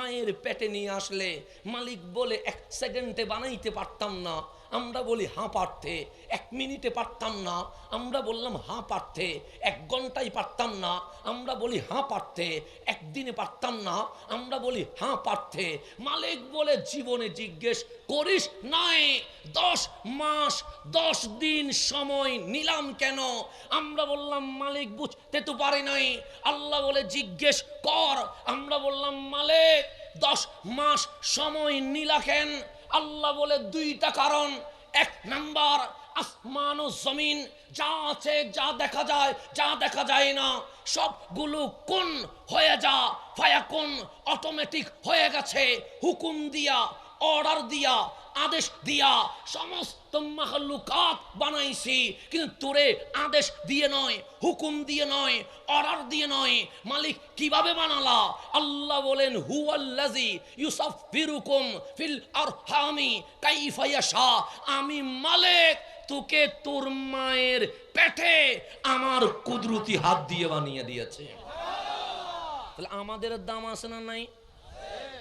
মায়ের পেটে নিয়ে আসলে মালিক বলে 1 সেকেন্ডে বানাইতে পারতাম না, আমরা বলি হ্যাঁ পারতে। 1 মিনিটে পারতাম না, আমরা বললাম হ্যাঁ পারতে। 1 ঘন্টায় পারতাম না, আমরা বলি হ্যাঁ পারতে। 1 দিনে পারতাম না, আমরা বলি হ্যাঁ পারতে। মালিক বলে জীবনে জিজ্ঞেস করিস নাই 10 মাস 10 দিন সময় নিলাম কেন? আমরা বললাম মালিক বুঝতে তো পারি নাই। আল্লাহ বলে জিজ্ঞেস কর। আমরা বললাম মালিক 10 মাস সময় নিলা কেন? আল্লাহ বলে 2টা কারণ। 1 নাম্বার, আসমান ও জমিন যা আছে, যা দেখা যায়, যা দেখা যায় না, সবগুলো কোন হয়ে যা ফায়াকুন অটোমেটিক হয়ে গেছে। হুকুম দিয়া, অর্ডার দিয়া, আদেশ দিয়া সমস্ত মাখলুকাত বানাইছি, কিন্তু তোরে আদেশ দিয়ে নয়, হুকুম দিয়ে নয়, অর্ডার দিয়ে নয়। মালিক কিভাবে বানালা? আল্লাহ বলেন হুয়াল্লাযী ইউসাফফিরুকুম ফিল আরহামি কাইফা ইয়াশা। আমি মালিক তোকে তোর মায়ের পেটে আমার কুদরতি হাত দিয়ে বানিয়ে দিয়েছে। তাহলে আমাদের দাম আছে না নাই?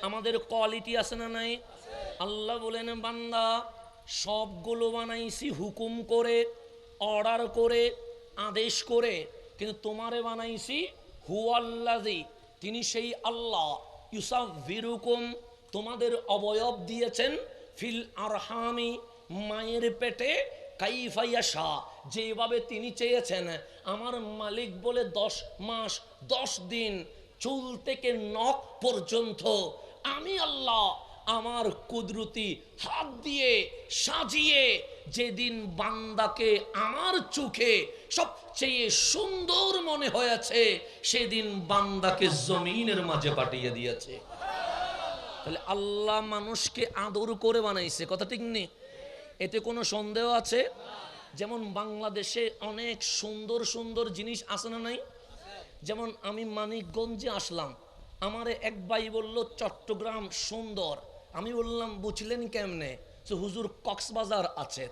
আমাদের কোয়ালিটি আছে না নাই? আল্লাহ বলেন বান্দা সবগুলো বানাইছি হুকুম করে, অর্ডার করে, আদেশ করে, কিন্তু তোমারে বানাইছি হুয়াল্লাযী, তিনি সেই আল্লাহ, ইউসাফফিরুকুম তোমাদের অবয়ব দিয়েছেন, ফিল আরহামি মায়ের পেটে, কাইফা ইয়াশা যেভাবে তিনি চেয়েছেন। আমার মালিক বলে 10 মাস 10 দিন চুল থেকে নখ পর্যন্ত আমি আল্লাহ আমার কুদরতি হাত দিয়ে সাজিয়ে যেদিন বান্দাকে আমার চোখে সবচেয়ে সুন্দর মনে হয়েছে সেদিন বান্দাকে জমিনের মাঝে পাঠিয়ে দিয়েছে। তাহলে আল্লাহ মানুষকে আদর করে বানাইছে, কথা ঠিক নেই? এতে কোনো সন্দেহ আছে? যেমন বাংলাদেশে অনেক সুন্দর সুন্দর জিনিস আছে না নাই? যেমন আমি মানিকগঞ্জে আসলাম, আমারে এক ভাই বলল চট্টগ্রাম সুন্দর। আমি বললাম বুঝলেন কেমনে? যে হুজুর কক্সবাজার আছে,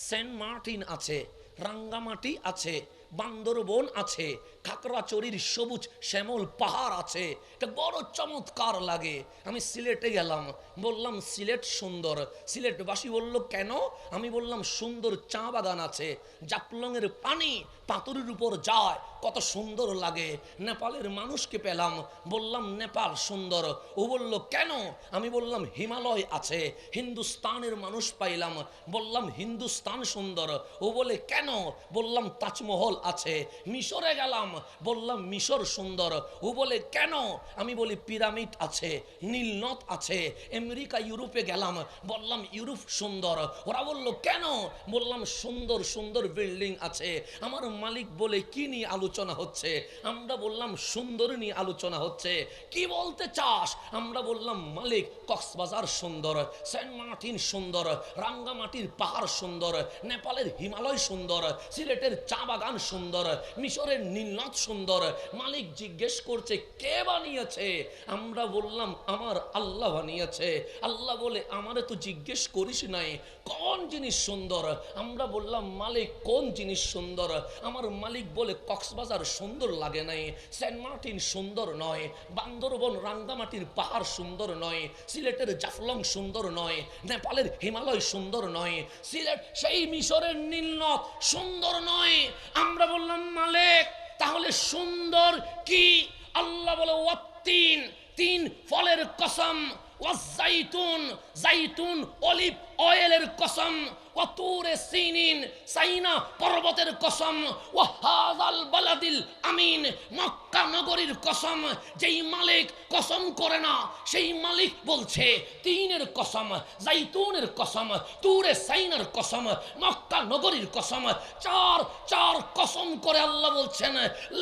সেন্ট মার্টিন আছে, রাঙ্গামাটি আছে, বান্দরবন আছে, খাগড়াছড়ির সবুজ শ্যামল পাহাড় আছে, এটা বড় চমৎকার লাগে। আমি সিলেটে গেলাম, বললাম সিলেট সুন্দর। সিলেটবাসী বলল কেন? আমি বললাম সুন্দর চা বাগান আছে, জাফলংয়ের পানি পাথরের উপর যায়, কত সুন্দর লাগে। নেপালের মানুষকে পেলাম, বললাম নেপাল সুন্দর। ও বলল কেন? আমি বললাম হিমালয় আছে। হিন্দুস্তানের মানুষ পাইলাম, বললাম হিন্দুস্তান সুন্দর। ও বলে কেন? বললাম তাজমহল আছে। মিশরে গেলাম, বললাম মিশর সুন্দর। ও বলে কেন? আমি বলি পিরামিড আছে, নীলনদ আছে। আমেরিকা ইউরোপে গেলাম, বললাম ইউরোপ সুন্দর। ওরা বলল কেন? বললাম সুন্দর সুন্দর বিল্ডিং আছে। আমার মালিক বলে কি নিয়ে আলোচনা হচ্ছে? আমরা বললাম সুন্দর নিয়ে আলোচনা হচ্ছে। কি বলতে চাস? আমরা বললাম মালিক কক্সবাজার সুন্দর, সেন্ট মার্টিন সুন্দর, রাঙ্গামাটির পাহাড় সুন্দর, নেপালের হিমালয় সুন্দর, সিলেটের চা বাগান সুন্দর, মিশরের নীলনদ সুন্দর। মালিক জিজ্ঞেস করছে কে বানিয়েছে? আমরা বললাম আমার আল্লাহ বানিয়েছে। আল্লাহ বলে আমারে তো জিজ্ঞেস করিস নাই কোন জিনিস সুন্দর। আমরা বললাম মালিক কোন জিনিস সুন্দর? আমার মালিক বলে কক্সবাজার সুন্দর লাগে নাই, সেন্ট মার্টিন সুন্দর নয়, বান্দরবন রাঙ্গামাটির পাহাড় সুন্দর নয়, সিলেটের জাফলং সুন্দর নয়, নেপালের হিমালয় সুন্দর নয়, সিলেট সেই মিশরের নীলনদ সুন্দর নয়। আমরা বললাম মালিক তাহলে সুন্দর কি? আল্লাহ বলে ওয়াত্তিন, 3 ফলের কসম, ওয়াজ্জাইতুন, জাইতুন অলিভ অয়েলের কসম, ওয়াতুরে সিনিন, সাইনা পর্বতের কসম, ওয়াহাযাল বালাদিল আমিন, মক্কা নগরীর কসম। যেই মালিক কসম করে না সেই মালিক বলছে 3-এর কসম, জাইতুনের কসম, তুরে সাইনার কসম, মক্কা নগরীর কসম। 4 কসম করে আল্লাহ বলছেন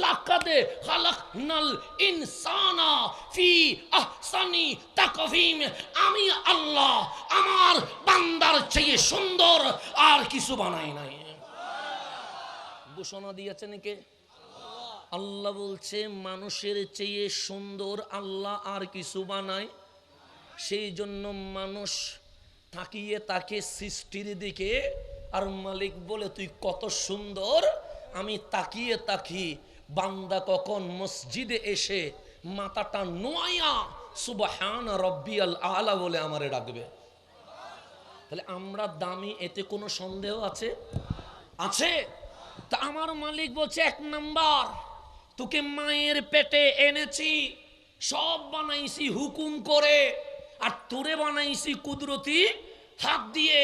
লাকাদে খালাকনাল ইনসানা ফি আহসানি তাকভীম। আমি আল্লাহ আমার বান্দার চেয়ে সুন্দর আর কিছু বানাই নাই। ঘোষণা দিয়েছেন কে? আল্লাহ বলছে মানুষের চেয়ে সুন্দর আল্লাহ আর কিছু বানায়। সেই জন্য মানুষ তাকিয়ে তাকে সৃষ্টির দিকে, আর মালিক বলে তুই কত সুন্দর। আমি তাকিয়ে তাকি বান্দা কখন মসজিদে এসে মাথাটা নোয়াইয়া সুবহান রব্বিয়াল আলা বলে আমারে ডাকবে। তাহলে আমরা দামি, এতে কোনো সন্দেহ আছে? আছে। তা আমার মালিক বলছে, 1 নাম্বার, তোকে মায়ের পেটে এনেছি, সব বানাইছি হুকুম করে, আর তোরে বানাইছি কুদরতি হাত দিয়ে।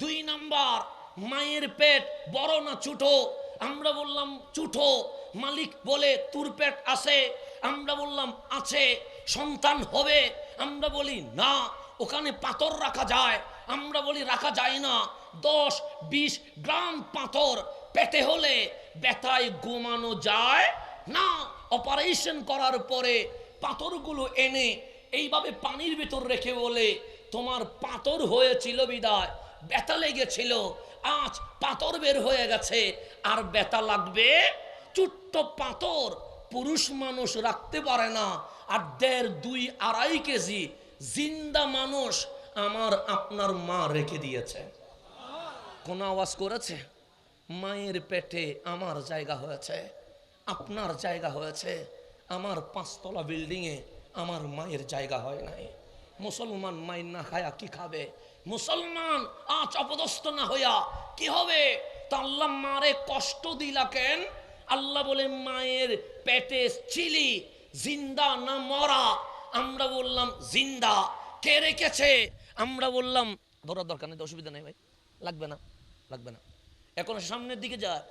2 নাম্বার, মায়ের পেট বড় না ছোটো? আমরা বললাম ছোটো। মালিক বলে তোর পেট আছে? আমরা বললাম আছে। সন্তান হবে? আমরা বলি না, ওখানে পাথর রাখা যায়। আমরা বলি রাখা যায় না। 10-20 গ্রাম পাথর পেটে হলে ব্যথায় ঘুমানো যায় না। অপারেশন করার পরে পাথরগুলো এনে এইভাবে পানির ভেতর রেখে বলে, তোমার পাথর হয়েছিল বিদায় ব্যথা লেগেছিল, আজ পাথর বের হয়ে গেছে, আর ব্যথা লাগবে। ছোট্ট পাথর পুরুষ মানুষ রাখতে পারে না, আর 1.5-2.5 কেজি জিন্দা মানুষ আমার আপনার মা রেখে দিয়েছে। কোন আওয়াজ করেছে? মায়ের পেটে আমার জায়গা হয়েছে, আপনার জায়গা হয়েছে। আমার 5 তলা বিল্ডিংয়ে আমার মায়ের জায়গা হয় নাই। মুসলমান মায়ের না খায়া কি খাবে? মুসলমান আজ অপদস্থ না হইয়া কি হবে? তা আল্লাহ মারে কষ্ট দিলা কেন? আল্লাহ বলে মায়ের পেটে ছিলি, জিন্দা না মরা? আমরা বললাম জিন্দা। কে রেখেছে? আমরা বললাম ধরার দরকার নেই, অসুবিধা নেই ভাই, লাগবে না, লাগবে না। এখন সামনের দিকে যায়।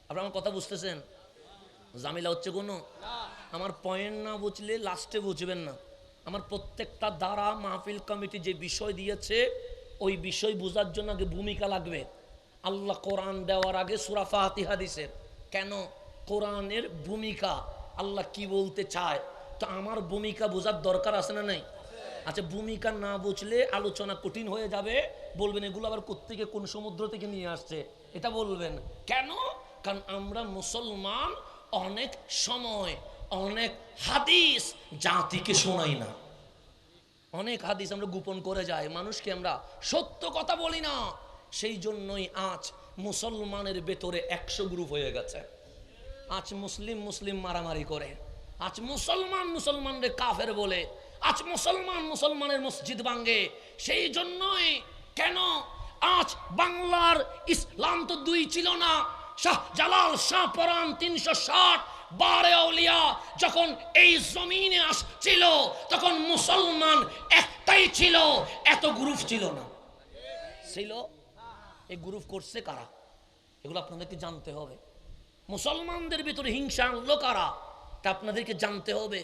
আপনারা আমার কথা বুঝতেছেন? জামিলা হচ্ছে কোনো? আমার পয়েন্ট না বুঝলে লাস্টে বুঝবেন না। আমার প্রত্যেকটা দ্বারা মাহফিল কমিটি যে বিষয় দিয়েছে, ওই বিষয় বোঝার জন্য আগে ভূমিকা লাগবে। আল্লাহ কোরআন দেওয়ার আগে সূরা ফাতিহা দিছে কেন? কোরআনের ভূমিকা, আল্লাহ কি বলতে চায়, তো আমার ভূমিকা বোঝার দরকার আছে না নাই? আচ্ছা, ভূমিকা না বুঝলে আলোচনা কঠিন হয়ে যাবে। বলবেন এগুলো আবার কোত্থেকে, কোন সমুদ্র থেকে নিয়ে আসছে, এটা বলবেন কেন? কারণ আমরা মুসলমান অনেক সময় অনেক হাদিস জাতিকে শোনাই না। অনেক হাদিস আমরা গোপন করে যাই, মানুষকে আমরা সত্য কথা বলি না। সেই জন্যই আজ মুসলমানের ভেতরে 100 গ্রুপ হয়ে গেছে। আজ মুসলিম মারামারি করে, আজ মুসলমানদের কাফের বলে, আজ মুসলমানের মসজিদ ভাঙে। সেই জন্যই কেন আজ বাংলার ইসলাম তো 2 ছিল না। শাহজালাল, শাহপরান 360 বারে আউলিয়া যখন এই জমিনে আসছিল, তখন মুসলমান একটাই ছিল, এত গ্রুপ ছিল না। ছিল, এই গ্রুপ করছে কারা? এগুলো আপনাদেরকে জানতে হবে। মুসলমানদের ভিতরে হিংসা আনলো কারা? তা আপনাদেরকে জানতে হবে।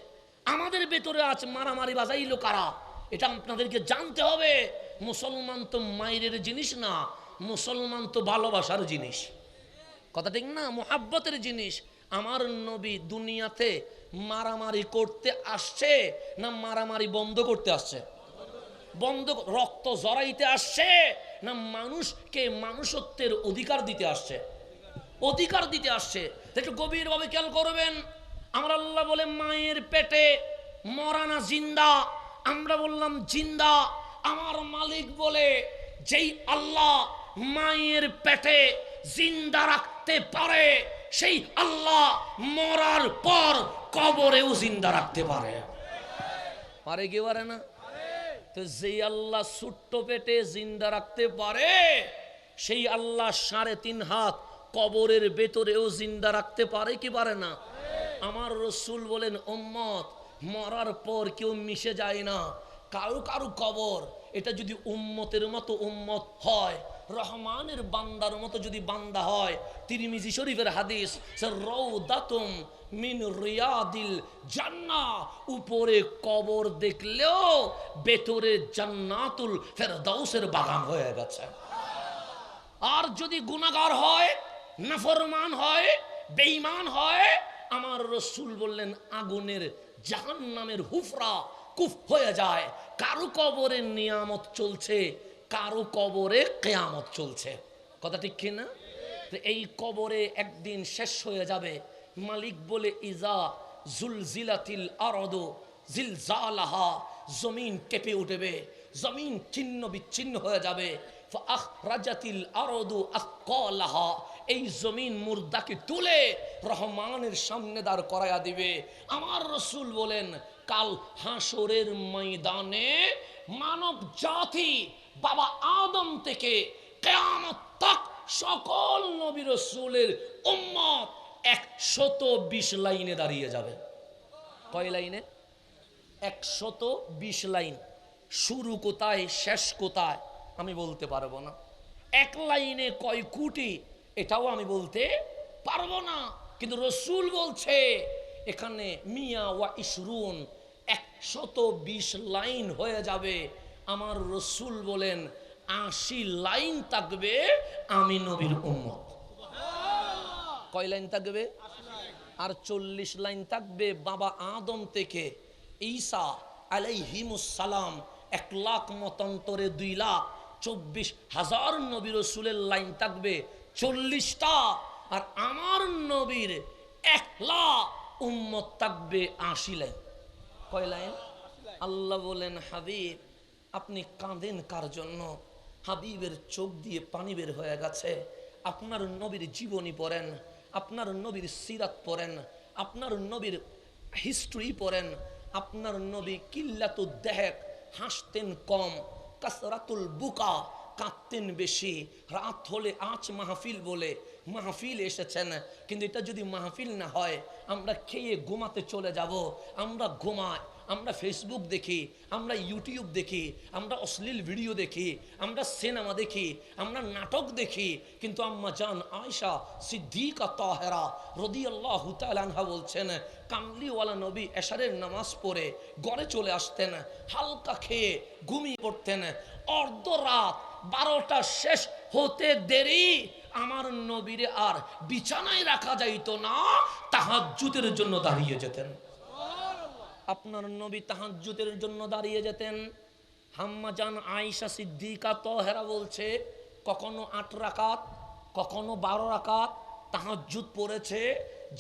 আমাদের ভেতরে আজ মারামারি বাজাইলো কারা? এটা আপনাদেরকে জানতে হবে। মুসলমান তো মায়ের জিনিস না, মুসলমান তো ভালোবাসার জিনিস। কথা ঠিক না? মুহাব্বতের জিনিস। আমার নবী দুনিয়াতে মারামারি করতে আসছে না মারামারি বন্ধ করতে আসছে? বন্ধ। রক্ত জড়াইতে আসছে না মানুষকে মানুষত্বের অধিকার দিতে আসছে? অধিকার দিতে আসছে। একটু গভীরভাবে খেয়াল করবেন। আমরা আল্লাহ বলে মায়ের পেটে মরা না জিন্দা? আমরা বললাম জিন্দা। আমার মালিক বলে যেই আল্লাহ মায়ের পেটে জিন্দা রাখতে পারে, সেই আল্লাহ মরার পর কবরেও জিন্দা রাখতে পারে। পারে কি পারে না? তো যেই আল্লাহ ছোট্ট পেটে জিন্দা রাখতে পারে, সেই আল্লাহ 3.5 হাত কবরের ভেতরেও জিন্দা রাখতে পারে কি পারে না? আমার রসুল বলেন, উম্মত মরার পর কেউ মিশে যায় না। কারো কারো কবর এটা যদি উম্মতের মতো উম্মত হয়, রহমানের বান্দার মতো যদি বান্দা হয়, তিরমিজি শরীফের হাদিস, রাউদাতুম মিন রিয়াদিল জান্নাহ, উপরে কবর দেখলেও ভেতরে জান্নাতুল ফেরদাউসের বাগান হয়ে গেছে। আর যদি গুনাহগার হয়, নাফরমান হয়, বেঈমান হয়, আমার রসুল বললেন আগুনের জাহান্নামের হুফরা কুফ হয়ে যায়। কারো কবরে নিয়ামত চলছে, কারো কবরে কিয়ামত চলছে। কথা ঠিক কি না? এই কবরে একদিন শেষ হয়ে যাবে। মালিক বলে ইজা জুলজিলাতিল আরদু জিলজালাহা, জমিন কেঁপে উঠবে, জমিন ছিন্ন বিচ্ছিন্ন হয়ে যাবে। ফাআখরাজাতিল আরদু আসকালাহা, এই জমিন মুর্দাকে তুলে রহমানের সামনে দাঁড় করায়া দিবে। আমার রসুল বলেন কাল হাসরের ময়দানে মানব জাতি বাবা আদম থেকে কিয়ামত তক সকল নবী রাসূলের উম্মত 120 লাইনে দাঁড়িয়ে যাবে। কয় লাইনে? 120 লাইন। শুরু কোথায় শেষ কোথায় আমি বলতে পারবো না। এক লাইনে কয় কোটি এটাও আমি বলতে পারবো না, কিন্তু রসুল বলছে এখানে মিয়া ওয়া ইশরুন 120 লাইন হয়ে যাবে। আমার রসুল বলেন 80 লাইন থাকবে আমি নবীর উম্মত। কয় লাইন থাকবে? আর 40 লাইন থাকবে বাবা আদম থেকে ঈসা আলাইহিমুস সালাম 1 লাখ মতান্তরে 2,24,000 নবী রাসূলের লাইন থাকবে 40টা, আর আমার নবীর 1 লাখ উম্মত থাকবে 80 লাইন। কয় লাইন? আল্লাহ বলেন হাবিব আপনি কাঁদেন কার জন্য? হাবিবের চোখ দিয়ে পানি বের হয়ে গেছে। আপনার নবীর জীবনী পড়েন, আপনার নবীর সিরাত পড়েন, আপনার নবীর হিস্ট্রি পড়েন। আপনার নবী কিল্লাতুদ দেহেক, হাসতেন কম, কাসরাতুল বুকা, কাঁদতেন বেশি। রাত হলে আজ মাহফিল বলে মাহফিল এসেছেন, কিন্তু এটা যদি মাহফিল না হয় আমরা খেয়ে ঘুমাতে চলে যাব। আমরা ঘুমাই, আমরা ফেসবুক দেখি, আমরা ইউটিউব দেখি, আমরা অশ্লীল ভিডিও দেখি, আমরা সিনেমা দেখি, আমরা নাটক দেখি, কিন্তু আম্মা জান আয়েশা সিদ্দিকা তাহেরা রাদিয়াল্লাহু তাআলা আনহা বলছেন কামলিওয়ালা নবী এশারের নামাজ পড়ে ঘরে চলে আসতেন, হালকা খেয়ে ঘুমিয়ে পড়তেন। অর্ধরাত 12টা শেষ হতে দেরি আমার নবীরে আর বিছানায় রাখা যাইতো না, তাহাজ্জুদের জন্য দাঁড়িয়ে যেতেন। আপনার নবী তাহাজ্জুদের জন্য দাঁড়িয়ে যেতেন। আম্মা জান আয়েশা সিদ্দিকা তাহেরা বলছে কখনো 8 রাকাত, কখনো 12 রাকাত তাহাজ্জুদ পড়েছে।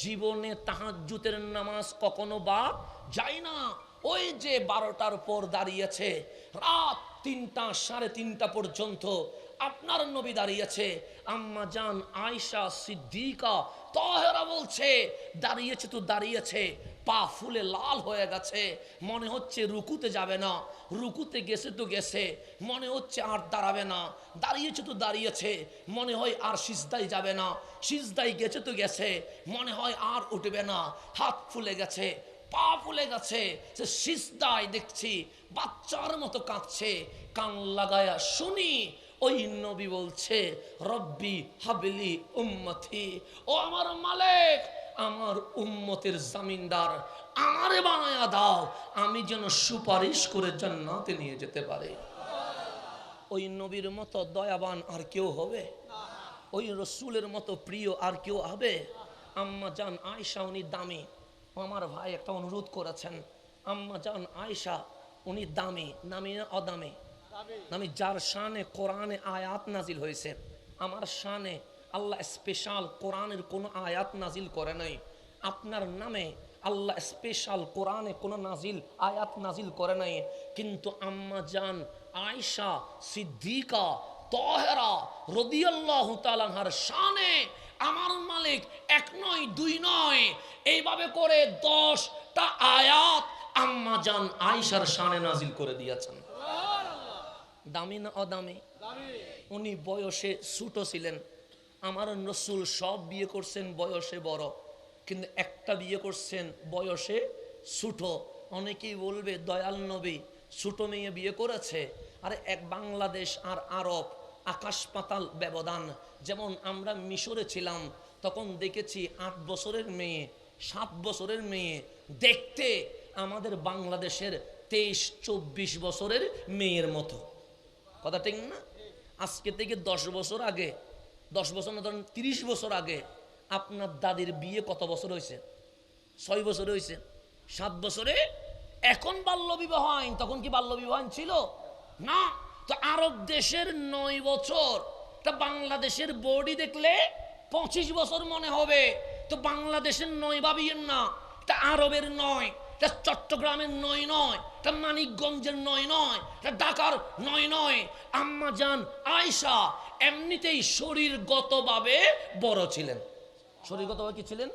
জীবনে তাহাজ্জুদের নামাজ কখনো বাদ যায় না। ওই যে 12টার পর দাঁড়িয়েছে, রাত 3টা 3:30 পর্যন্ত আপনার নবী দাঁড়িয়েছে। আম্মা জান আয়েশা সিদ্দিকা তাহেরা বলছে দাঁড়িয়েছে তো দাঁড়িয়েছে, পা ফুলে লাল হয়ে গেছে, মনে হচ্ছে রুকুতে যাবে না, রুকুতে গেছে তো গেছে, মনে হচ্ছে আর দাঁড়াবে না, দাঁড়িয়েছে তো দাঁড়িয়েছে, মনে হয় আর সিজদায় যাবে না, সিজদায় গেছে তো গেছে, মনে হয় আর উঠবে না, হাত ফুলে গেছে, পা ফুলে গেছে, সে সিজদায় দেখছি বাচ্চার মতো কাঁদছে। কান লাগায়া শুনি ওই নবী বলছে রব্বি হাবলি উম্মতি, ও আমার মালিক আমার উম্মতের জামিনদার, আমারে বানায়া দাও আমি যেন সুপারিশ করে জান্নাতে নিয়ে যেতে পারি। ওই নবীর মতো দয়াবান আর কেউ হবে? ওই রসুলের মতো প্রিয় আর কেউ হবে? আম্মা জান আয়েশা উনি দামি। আমার ভাই একটা অনুরোধ করেছেন, আম্মা জান আয়েশা উনি দামি, নামি না অদামি? আমি যার শানে কোরআনে আয়াত নাজিল হয়েছে, আমার শানে আল্লাহ স্পেশাল কোরআনের কোনো আয়াত নাজিল করে নাই। আপনার নামে আল্লাহ স্পেশাল কোরআনে কোনো নাজিল আয়াত নাজিল করে নাই, কিন্তু আম্মা জান আয়েশা সিদ্দিকা তাহেরা রাদিয়াল্লাহু তাআলা আনহার শানে আমার মালিক 1 নয় 2 নয় এইভাবে করে 10টা আয়াত আম্মা জান আয়েশার শানে নাজিল করে দিয়েছেন। দামি না অদামি? উনি বয়সে ছোট ছিলেন, আমার রসুল সব বিয়ে করছেন বয়সে বড়, কিন্তু একটা বিয়ে করছেন বয়সে ছোট। অনেকেই বলবে দয়াল নবী ছোট মেয়ে বিয়ে করেছে। আরে এক বাংলাদেশ আর আরব আকাশ পাতাল ব্যবধান। যেমন আমরা মিশরে ছিলাম তখন দেখেছি 8 বছরের মেয়ে 7 বছরের মেয়ে দেখতে আমাদের বাংলাদেশের 23-24 বছরের মেয়ের মতো। কথা ঠিক না? আজকে থেকে 10 বছর আগে, 10 বছর না ধরেন 30 বছর আগে আপনার দাদির বিয়ে কত বছর হয়েছে? 6 বছর হয়েছে, 7 বছরে। এখন বাল্য বিবাহ আইন, তখন কি বাল্য বিবাহ আইন ছিল? না। তো আরব দেশের 9 বছর, তা বাংলাদেশের বডি দেখলে 25 বছর মনে হবে। তো বাংলাদেশের 9 ভাবিয়েন না, তা আরবের 9, তা চট্টগ্রামের 9 নয়, তা মানিকগঞ্জের 9 নয়, তা ঢাকার 9 নয়। আম্মা জান আয়েশা এমনিতেই শরীরগতভাবে বড় ছিলেন। শরীরগতভাবে কি ছিলেন?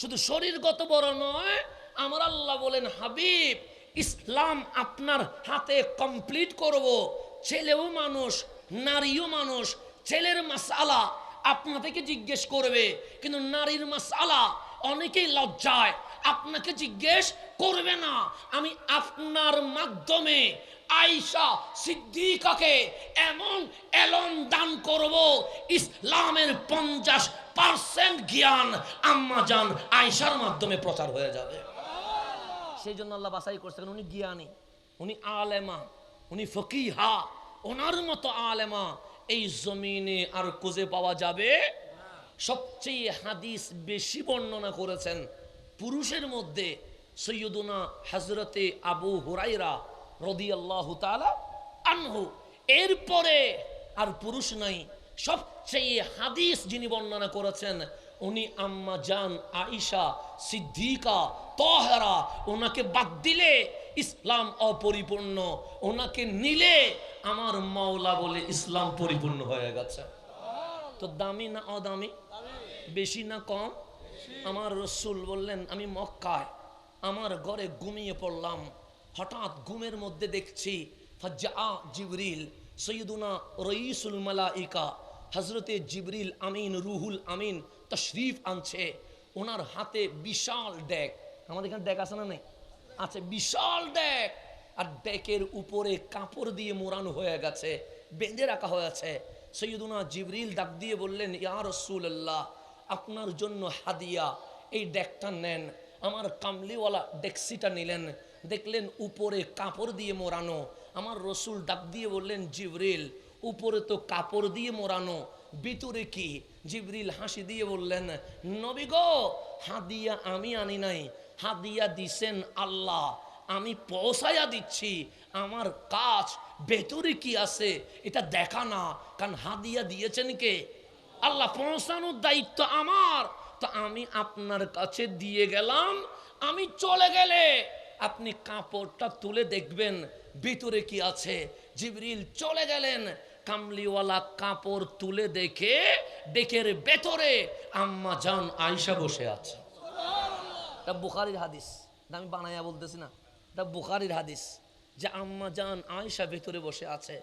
শুধু শরীরগত বড় নয়, আমার আল্লাহ বলেন, হাবিব ইসলাম আপনার হাতে কমপ্লিট করব। ছেলেও মানুষ, নারীও মানুষ। ছেলের মাসআলা আপনা থেকে জিজ্ঞেস করবে, কিন্তু নারীর মাসআলা অনেকেই লজ্জায় আপনাকে জিজ্ঞেস করবে না। আমি আপনার মাধ্যমে আয়েশা সিদ্দিকাকে এমন এলম দান করব, ইসলামের 50% জ্ঞান আম্মা জান আয়েশার মাধ্যমে প্রচার হয়ে যাবে। সেই জন্য আল্লাহ বাছাই করছেন, উনি জ্ঞানী, উনি আলেমা, উনি ফকিহা। ওনার মতো আলেমা এই জমিনে আর খুঁজে পাওয়া যাবে। সবচেয়ে হাদিস বেশি বর্ণনা করেছেন পুরুষের মধ্যে সৈয়দুনা হযরতে আবু হুরায়রা রাদিয়াল্লাহু তাআলা আনহু। এরপরে আর পুরুষ নাই। সবচেয়ে হাদিস যিনি বর্ণনা করেছেন উনি আম্মা জান আয়েশা সিদ্দিকা তাহেরা। ওনাকে বাদ দিলে ইসলাম অপরিপূর্ণ, ওনাকে নিলে আমার মাওলা বলে ইসলাম পরিপূর্ণ হয়ে গেছে। তো দামি না অদামি, বেশি না কম? আমার রসুল বললেন, আমি মক্কায় আমার ঘরে ঘুমিয়ে পড়লাম, হঠাৎ ঘুমের মধ্যে দেখছি ফাজ্জা জিবরিল সৈয়দুনা রঈসুল মালাইকা হযরতে জিবরিল আমিন রুহুল আমিন তশরিফ আনছে। ওনার হাতে বিশাল ডেক, আমাদের এখানে ডেক আছে না নেই? আছে, বিশাল ডেক। আর ডেকের উপরে কাপড় দিয়ে মোড়ানো হয়ে গেছে, বেঁধে রাখা হয়েছে। সৈয়দুনা জিবরিল ডাক দিয়ে বললেন, ইয়া রাসূলুল্লাহ, আপনার জন্য হাদিয়া, এই ডেকটা নেন। আমার কামলিওয়ালা ডেক্সিটা নিলেন, দেখলেন উপরে কাপড় দিয়ে মোড়ানো। আমার রসুল ডাক দিয়ে বললেন, জিবরিল, উপরে তো কাপড় দিয়ে মোড়ানো, ভিতরে কি? জিবরিল হাসি দিয়ে বললেন, নবী গো, হাদিয়া আমি আনি নাই, হাদিয়া দিছেন আল্লাহ, আমি পৌঁছায়া দিচ্ছি। আমার কাজ ভেতরে কি আছে এটা দেখা না, কারণ হাদিয়া দিয়েছেন কে? আল্লাহ। পৌঁছানোর দায়িত্ব আমার। তো আমি আপনার কাছে দিয়ে গেলাম, আমি চলে গেলে আপনি কাপড়টা তুলে দেখবেন ভিতরে কি আছে। জিবরিল চলে গেলেন, কামলিওয়ালা কাপড় তুলে দেখে ডেকের ভেতরে আম্মা জান আয়েশা বসে আছে। এটা বুখারীর হাদিস, আমি বানাইয়া বলতেছি না, এটা বুখারীর হাদিস যে আম্মা জান আয়েশা ভেতরে বসে আছে।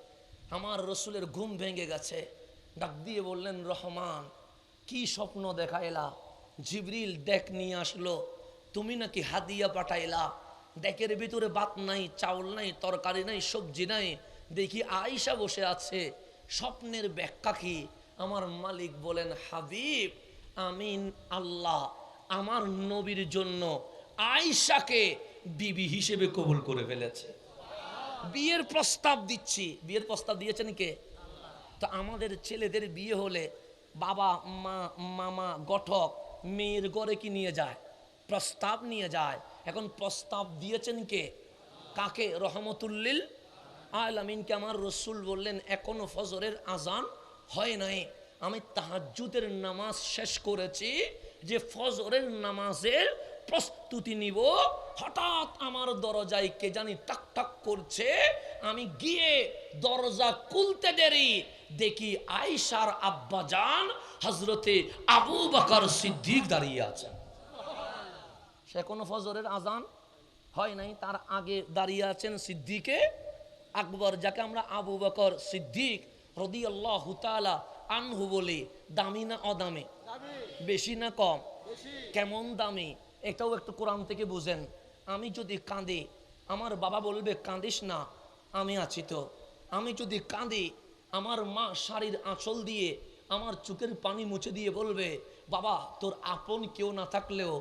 আমার রসুলের ঘুম ভেঙে গেছে, ডাক দিয়ে বললেন, রহমান, কি স্বপ্ন দেখাইলা? জিবরিল ডেক নিয়ে আসলো, তুমি নাকি হাদিয়া পাঠাইলা। ডেকের ভিতরে ভাত নাই, চাউল নাই, তরকারি নাই, সবজি নাই, দেখি আয়েশা বসে আছে। স্বপ্নের ব্যাখ্যা কি? আমার মালিক বলেন, হাবিব, আমিন আল্লাহ আমার নবীর জন্য আয়েশাকে বিবি হিসেবে কবুল করে ফেলেছে। বিয়ের প্রস্তাব দিচ্ছি। বিয়ের প্রস্তাব দিয়েছেন কে? তো আমাদের ছেলেদের বিয়ে হলে বাবা মা মামা গঠক মেয়ের ঘরে কি নিয়ে যায়? প্রস্তাব নিয়ে যায়। এখন প্রস্তাব দিয়েছেন কে? কাকে? রহমতুল্লিল আলামিনকে। আমার রসুল বললেন, এখনো ফজরের আজান হয় নাই, আমি তাহাজ্জুদের নামাজ শেষ করেছি, যে ফজরের নামাজের প্রস্তুতি নিব। হঠাৎ আমার দরজায় কে জানি টাক টাক করছে। আমি গিয়ে দরজা খুলতে দেরি, দেখি আয়েশার আব্বা জান হযরতে আবু বকর সিদ্দিক দাঁড়িয়ে আছেন। সে কোনো ফজরের আজান হয় নাই, তার আগে দাঁড়িয়ে আছেন সিদ্দিকে আকবর, যাকে আমরা আবু বকর সিদ্দিক রাদিয়াল্লাহু তাআলা আনহু বলি। দামি না অদামি? বেশি না কম? কেমন দামি এটাও একটু কোরআন থেকে বুঝেন। আমি যদি কাঁদি, আমার বাবা বলবে, কাঁদিস না, আমি আছি তো। আমি যদি কাঁদি, আমার মা শাড়ির আঁচল দিয়ে আমার চোখের পানি মুছে দিয়ে বলবে, বাবা তোর আপন কেউ না থাকলেও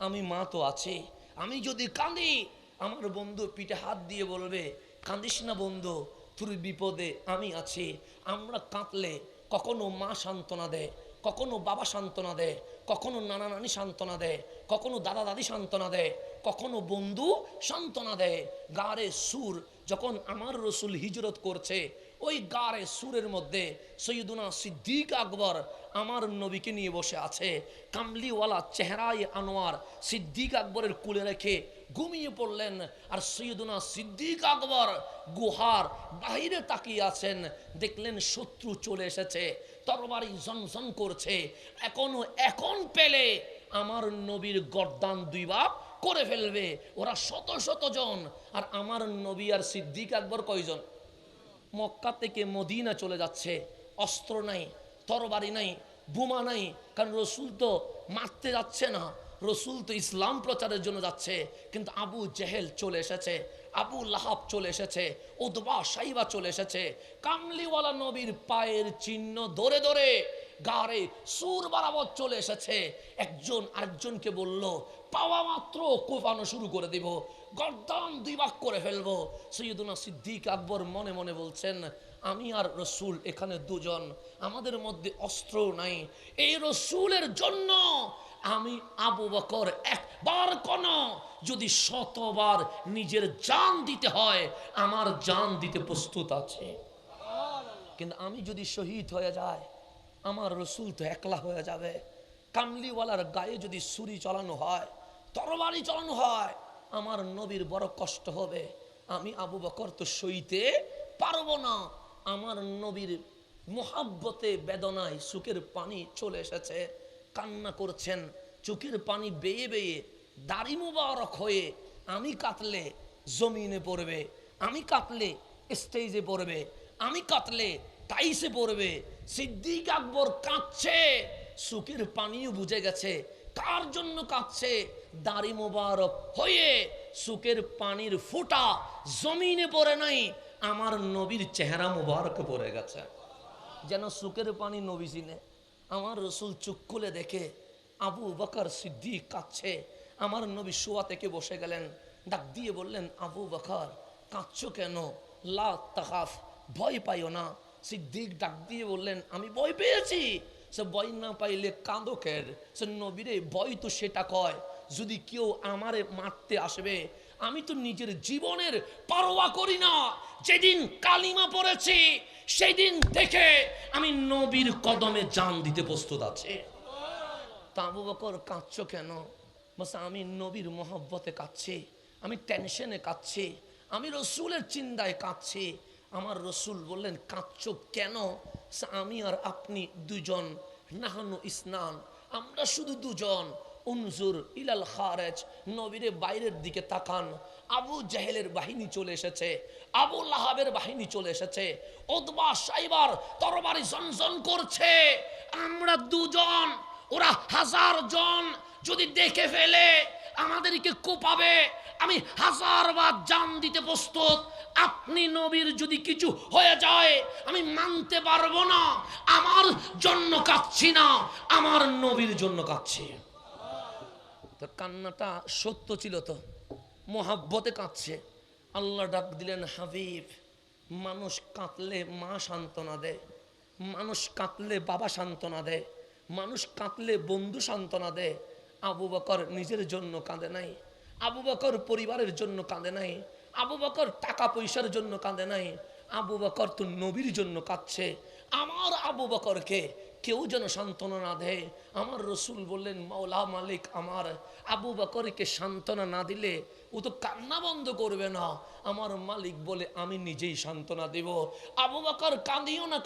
আমি মা তো আছি। আমি যদি কাঁদি, আমার বন্ধু পিঠে হাত দিয়ে বলবে, কাঁদিস না বন্ধু, তোর বিপদে আমি আছি। আমরা কাঁদলে কখনো মা সান্ত্বনা দেয়, কখনো বাবা সান্ত্বনা দেয়, কখনো নানা নানি সান্ত্বনা দেয়, কখনো দাদা দাদি সান্ত্বনা দেয়, কখনো বন্ধু সান্ত্বনা দেয়। গারে সুর যখন আমার রসুল হিজরত করছে, ওই গারে সুরের মধ্যে সৈয়দুনা সিদ্দিক আকবর আমার নবীকে নিয়ে বসে আছে। কামলিওয়ালা চেহারায় আনোয়ার সিদ্দিক আকবরের কুলে রেখে ঘুমিয়ে পড়লেন। আর সৈয়দুনা সিদ্দিক আকবর গুহার বাহিরে তাকিয়ে আছেন। দেখলেন শত্রু চলে এসেছে, তরবারি ঝনঝন করছে। এখন পেলে আমার নবীর গর্দান দুই ভাগ করে ফেলবে। ওরা শত শত জন, আর আমার নবী আর সিদ্দিক আকবর কয়জন? মক্কা থেকে মদিনা চলে যাচ্ছে, অস্ত্র নাই, তরবারি নাই, বোমা নাই, কারণ রসুল তো মারতে যাচ্ছে না, রসুল তো ইসলাম প্রচারের জন্য যাচ্ছে। কিন্তু আবু জেহেল চলে এসেছে, আবু লাহাব চলে এসেছে, উতবা সাইবা চলে এসেছে। কামলিওয়ালা নবীর পায়ের চিহ্ন ধরে ধরে গাড়ে সুর বরাবর চলে এসেছে। একজন আরেকজনকে বলল, পাওয়া মাত্র কোপানো শুরু করে দিব, গর্দান দুই ভাগ করে ফেলবো। সৈয়দুনা সিদ্দিক আকবর মনে মনে বলছেন, আমি আর রসুল এখানে দুজন, আমাদের মধ্যে অস্ত্র নাই, এই রসুলের জন্য আমি আবু বকর একবার কোন যদি শতবার নিজের জান দিতে হয়, আমার জান দিতে প্রস্তুত আছে। কিন্তু আমি যদি শহীদ হয়ে যায়, আমার রসুল তো একলা হয়ে যাবে। কামলিওয়ালার গায়ে যদি ছুরি চালানো হয়, তরবারি চালানো হয়, আমার নবীর বড় কষ্ট হবে। আমি আবু বকর তো সইতে পারবো না। আমার নবীর মোহাব্বতে বেদনায় চোখের পানি চলে এসেছে, কান্না করছেন, চোখের পানি বেয়ে বেয়ে দাড়ি মুবারক হয়ে। আমি কাঁদলে জমিনে পড়বে, আমি কাঁদলে স্টেজে পড়বে, আমি কাঁদলে টাইসে পড়বে। সিদ্দিক আকবর কাঁদছে, চোখের পানিও বুঝে গেছে কার জন্য কাঁদছে। দাড়ি মোবারক হয়ে চোখের পানির ফোঁটা জমিনে পড়ে নাই, আমার নবীর চেহারা মোবারক পড়ে গেছে। যেন চোখের পানি নবী চিনে। আমার রসুল চোখ খুলে দেখে আবু বকর সিদ্দিক কাঁদছে। আমার নবী শোয়া থেকে বসে গেলেন, ডাক দিয়ে বললেন, আবু বকর কাঁদছো কেন? লা তাখাফ, ভয় পাইও না। সিদ্দিক ডাক দিয়ে বললেন, আমি ভয় পেয়েছি। সে ভয় না পাইলে কাঁদো কেন? সে নবীরে ভয় তো সেটা কয়, যদি কেউ আমারে মারতে আসবে, আমি তো নিজের জীবনের পারোয়া করি না। যেদিন কালিমা পড়েছি সেই দিন থেকে আমি নবীর কদমে জান দিতে প্রস্তুত আছি। তা আবু বকর কাঁদছো কেন? বলছে, আমি নবীর মহব্বতে কাঁদছি, আমি টেনশনে কাঁদছি, আমি রসুলের চিন্তায় কাঁদছি। আমার রসুল বললেন, কাঁদছো কেন? আমি আর আপনি দুজন, নাহানু ইসনান, আমরা শুধু দুজন। উনজুর ইলাল খারেজ, নবীরে বাইরের দিকে তাকান। আবু জাহেলের বাহিনী চলে এসেছে, আবু লাহাবের বাহিনী চলে এসেছে, উতবা সাইবার তরবারি ঝনঝন করছে। আমরা দুজন, ওরা 1000 জন। যদি দেখে ফেলে আমাদেরকে কোপাবে, আমি 1000 বার জান দিতে প্রস্তুত। আপনি নবীর যদি কিছু হয়ে যায় আমি মানতে পারবো না। আমার জন্য কাঁদছি না, আমার নবীর জন্য কাঁদছি। তো কান্নাটা সত্য ছিল, তো মোহাব্বতে কাঁদছে। আল্লাহ ডাক দিলেন, হাবিব, মানুষ কাঁদলে মা সান্ত্বনা দেয়, মানুষ কাঁদলে বাবা সান্ত্বনা দেয়, মানুষ কাঁদলে বন্ধু সান্ত্বনা দেয়। আবু বকর নিজের জন্য কাঁদে নাই, আবু বকর পরিবারের জন্য কাঁদে নাই, আবু বকর টাকা পয়সার জন্য কাঁদে নাই, আবু বকর তো নবীর জন্য কাঁদছে। আমার আবু বকরকে কেউ যেন সান্ত্বনা না দেয়। আমার রসুল বললেন, মাওলা মালিক আমার, আবু বকরকে সান্ত্বনা না দিলে ও তো কান্না বন্ধ করবে না। আমার মালিক বলে, আমি নিজেই সান্ত্বনা দেব। আবু বকর কাঁদিও না,